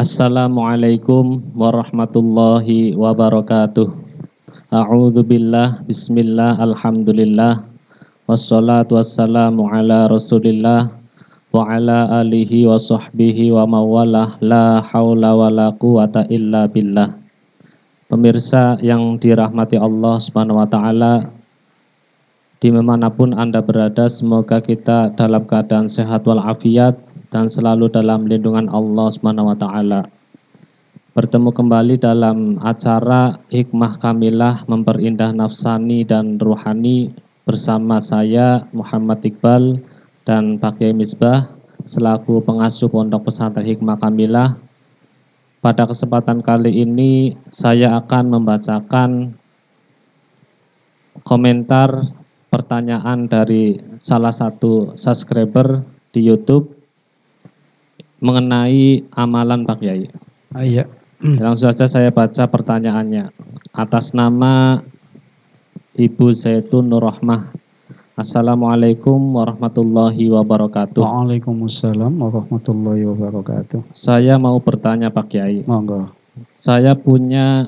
Assalamualaikum warahmatullahi wabarakatuh. A'udzu billah, bismillah, alhamdulillah. Wassalatu wassalamu ala Rasulillah wa ala alihi wa sahbihi wa mawalah, la haula wa la quwata illa billah. Pemirsa yang dirahmati Allah Subhanahu wa taala, dimanapun Anda berada, semoga kita dalam keadaan sehat walafiat dan selalu dalam lindungan Allah Subhanahu wa taala. Bertemu kembali dalam acara Hikmah Kamilah Memperindah Nafsani dan Ruhani bersama saya Muhammad Iqbal dan Pak Kiai Misbah selaku pengasuh Pondok Pesantren Hikmah Kamilah. Pada kesempatan kali ini saya akan membacakan komentar pertanyaan dari salah satu subscriber di YouTube mengenai amalan Pak Kiai. Iya. Langsung saja saya baca pertanyaannya. Atas nama Ibu Zaitun Nurrahmah. Assalamualaikum warahmatullahi wabarakatuh. Waalaikumsalam warahmatullahi wabarakatuh. Saya mau bertanya Pak Kiai. Monggo. Saya punya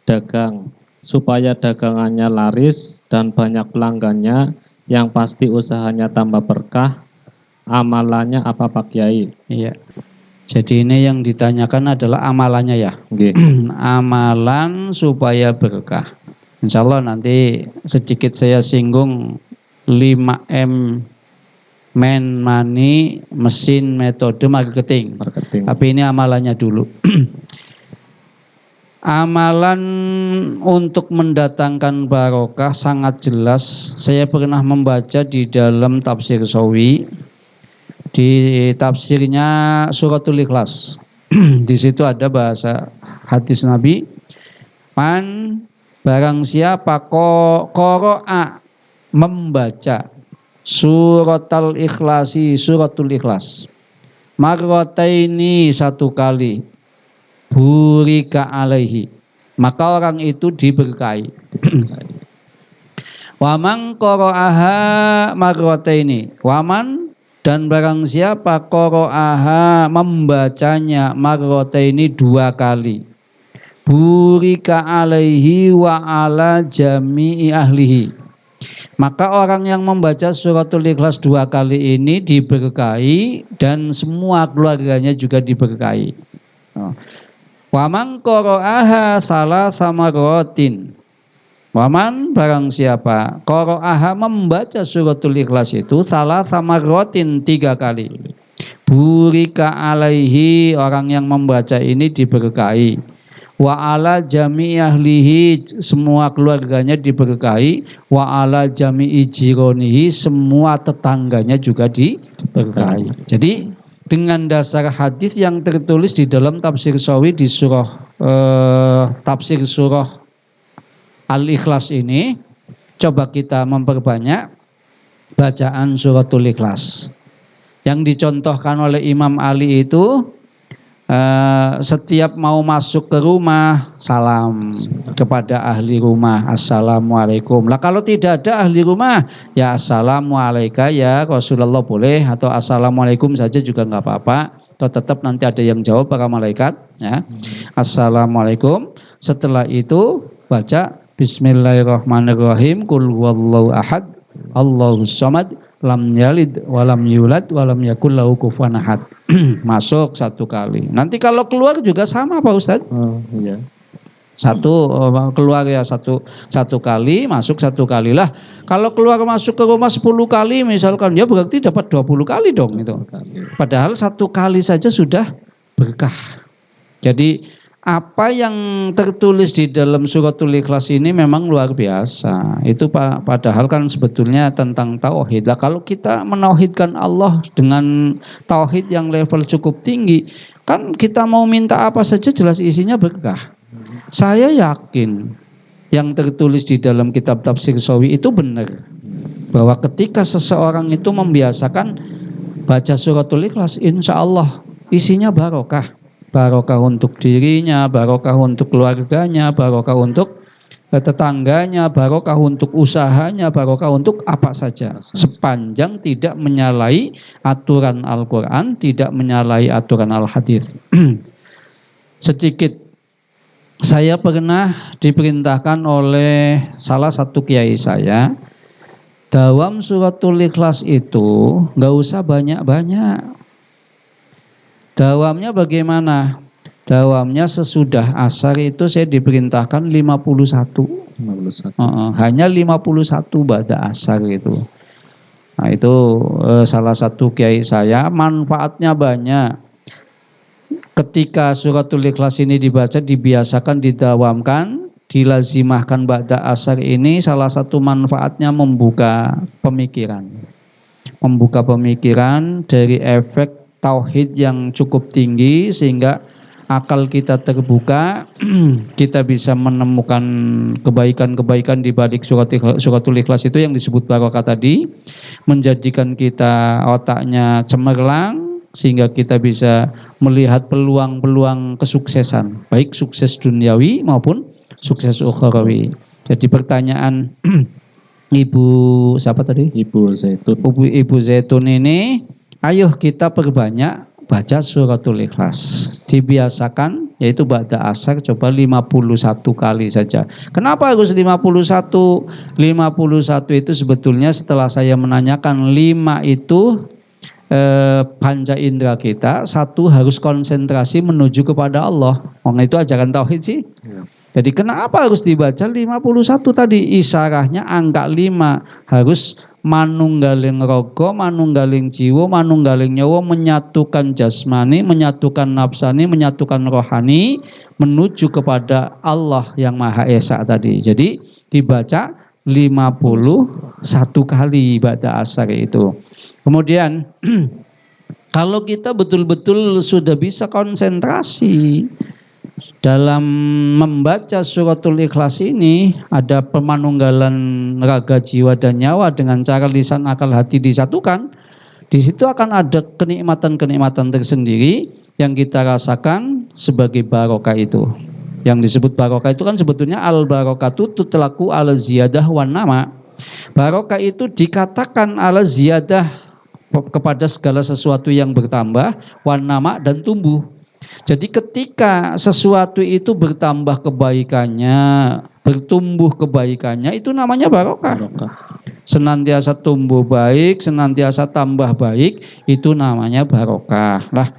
dagang. Supaya dagangannya laris dan banyak pelanggannya, yang pasti usahanya tambah berkah. Amalannya apa Pak Kiai? Iya. Jadi ini yang ditanyakan adalah amalannya ya. Okay. Amalan supaya berkah. Insya Allah nanti sedikit saya singgung 5M man money, mesin, metode marketing. Tapi ini amalannya dulu. Amalan untuk mendatangkan barokah sangat jelas. Saya pernah membaca di dalam tafsir Sawi. Di tafsirnya Suratul Ikhlas. Di situ ada bahasa hadis Nabi. Man barang siapa qara'a membaca Suratul Ikhlas. Marrataini satu kali. Burika alaihi. Maka orang itu diberkahi. Waman qara'aha marrataini. Waman dan barang siapa qara'aha membacanya marrataini dua kali. Burika alaihi wa ala jami'i ahlihi. Maka orang yang membaca Suratul Ikhlas dua kali ini diberkahi dan semua keluarganya juga diberkahi. Waman qara'aha salasa marratin. Waman barang siapa qara'aha membaca Suratul Ikhlas itu salasa marratin 3 kali. Burika alaihi, orang yang membaca ini diberkahi. Wa ala jami'i ahlihi, semua keluarganya diberkahi. Wa ala jami'i jironihi, semua tetangganya juga diberkahi. Jadi dengan dasar hadis yang tertulis di dalam tafsir Sawi di tafsir surah Al-Ikhlas ini, coba kita memperbanyak bacaan Suratul Ikhlas. Yang dicontohkan oleh Imam Ali itu setiap mau masuk ke rumah salam kepada ahli rumah, assalamualaikum. Lah kalau tidak ada ahli rumah, ya assalamualaikum ya Rasulullah boleh, atau assalamualaikum saja juga nggak apa-apa. Atau tetap nanti ada yang jawab para malaikat. Ya, assalamualaikum. Setelah itu baca Bismillahirrahmanirrahim. Qul huwallahu ahad, Allahus samad, lam yalid walam yulad walam yakul lahu kufuwan ahad. Masuk 1 kali. Nanti kalau keluar juga sama Pak Ustadz. Iya. Keluar ya satu kali, masuk 1 kali lah. Kalau keluar masuk ke rumah 10 kali misalkan, ya berarti dapat 20 kali dong itu. Padahal 1 kali saja sudah berkah. Jadi apa yang tertulis di dalam Suratul Ikhlas ini memang luar biasa. Itu padahal kan sebetulnya tentang tauhid. Lah kalau kita menauhidkan Allah dengan tauhid yang level cukup tinggi, kan kita mau minta apa saja jelas isinya berkah. Saya yakin yang tertulis di dalam kitab tafsir Sawi itu benar. Bahwa ketika seseorang itu membiasakan baca Suratul Ikhlas, insya Allah isinya barokah. Barokah untuk dirinya, barokah untuk keluarganya, barokah untuk tetangganya, barokah untuk usahanya, barokah untuk apa saja, sepanjang tidak menyalahi aturan Al-Quran, tidak menyalahi aturan Al-Hadis. Sedikit, saya pernah diperintahkan oleh salah satu kiai saya, dalam suratul Ikhlas itu nggak usah banyak-banyak. Dawamnya bagaimana? Dawamnya sesudah asar itu saya diperintahkan 51. Hanya 51 ba'da asar itu. Nah itu salah satu kiai saya, manfaatnya banyak. Ketika suratul Ikhlas ini dibaca, dibiasakan, didawamkan, dilazimahkan ba'da asar ini, salah satu manfaatnya membuka pemikiran. Membuka pemikiran dari efek tauhid yang cukup tinggi sehingga akal kita terbuka, kita bisa menemukan kebaikan-kebaikan di balik suratul Ikhlas itu yang disebut barokah tadi, menjadikan kita otaknya cemerlang sehingga kita bisa melihat peluang-peluang kesuksesan, baik sukses duniawi maupun sukses ukhrawi. Jadi pertanyaan Ibu siapa tadi? Ibu Zaitun. Ibu Zaitun ini, ayo kita perbanyak baca suratul Ikhlas. Dibiasakan, yaitu ba'da asar coba 51 kali saja. Kenapa harus 51? 51 itu sebetulnya setelah saya menanyakan 5 itu panca indera kita, 1 harus konsentrasi menuju kepada Allah. Itu ajaran tauhid sih. Jadi kenapa harus dibaca 51 tadi? Isyarahnya angka 5 harus manunggaling rogo, manunggaling jiwa, manunggaling nyawa, menyatukan jasmani, menyatukan nafsani, menyatukan rohani, menuju kepada Allah yang Maha Esa tadi. Jadi dibaca 51 kali ba'da asar itu. Kemudian kalau kita betul-betul sudah bisa konsentrasi dalam membaca suratul Ikhlas ini, ada pemanunggalan raga, jiwa dan nyawa dengan cara lisan, akal, hati disatukan. Di situ akan ada kenikmatan-kenikmatan tersendiri yang kita rasakan sebagai barokah itu. Yang disebut barokah itu kan sebetulnya al-barokatu tutlaku ala ziyadah wan nama. Barokah itu dikatakan ala ziyadah kepada segala sesuatu yang bertambah, wan nama dan tumbuh. Jadi ketika sesuatu itu bertambah kebaikannya, bertumbuh kebaikannya, itu namanya barokah. Senantiasa tumbuh baik, senantiasa tambah baik, itu namanya barokah. Lah,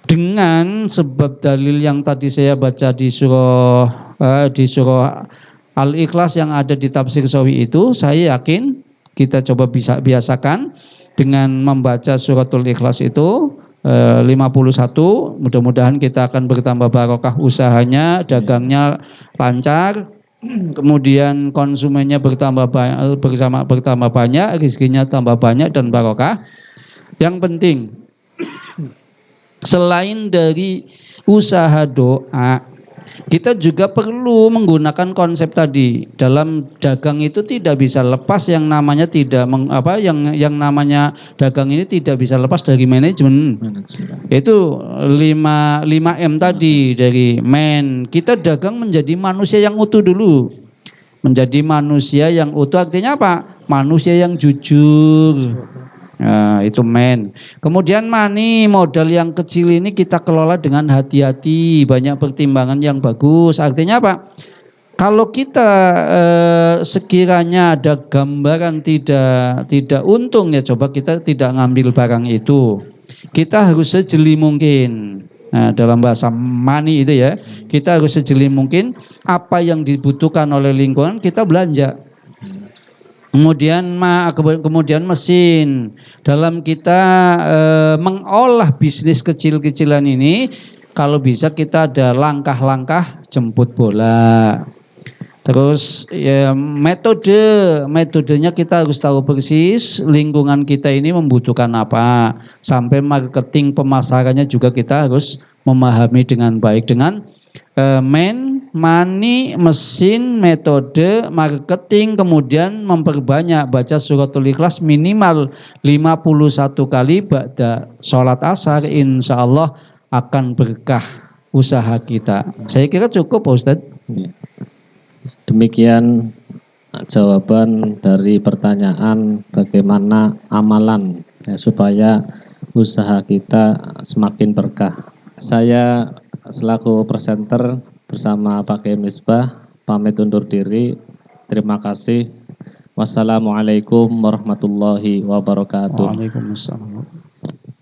dengan sebab dalil yang tadi saya baca di surah Al-Ikhlas yang ada di tafsir Sawi itu, saya yakin kita coba bisa biasakan dengan membaca suratul Ikhlas itu 51, mudah-mudahan kita akan bertambah barokah usahanya, dagangnya lancar, kemudian konsumennya bertambah banyak, rezekinya tambah banyak dan barokah. Yang penting selain dari usaha doa, kita juga perlu menggunakan konsep tadi. Dalam dagang itu tidak bisa lepas yang namanya yang namanya dagang ini tidak bisa lepas dari manajemen. Itu 5M tadi, dari kita dagang menjadi manusia yang utuh dulu. Menjadi manusia yang utuh artinya apa? Manusia yang jujur. Nah, itu Kemudian money, modal yang kecil ini kita kelola dengan hati-hati, banyak pertimbangan yang bagus. Artinya apa? Kalau kita sekiranya ada gambaran tidak untung, ya coba kita tidak ngambil barang itu. Kita harus sejeli mungkin. Nah, dalam bahasa money itu ya, kita harus sejeli mungkin apa yang dibutuhkan oleh lingkungan kita belanja. Kemudian mesin, dalam kita mengolah bisnis kecil-kecilan ini, kalau bisa kita ada langkah-langkah jemput bola. Terus ya, metodenya kita harus tahu persis lingkungan kita ini membutuhkan apa. Sampai marketing pemasarannya juga kita harus memahami dengan baik, dengan money, mesin, metode, marketing, kemudian memperbanyak baca suratul Ikhlas minimal 51 kali ba'da sholat asar, insya Allah akan berkah usaha kita. Saya kira cukup Pak Ustadz. Demikian jawaban dari pertanyaan bagaimana amalan ya, supaya usaha kita semakin berkah. Saya selaku presenter bersama Pak Kiai Misbah pamit undur diri. Terima kasih. Wassalamualaikum warahmatullahi wabarakatuh. Waalaikumsalam.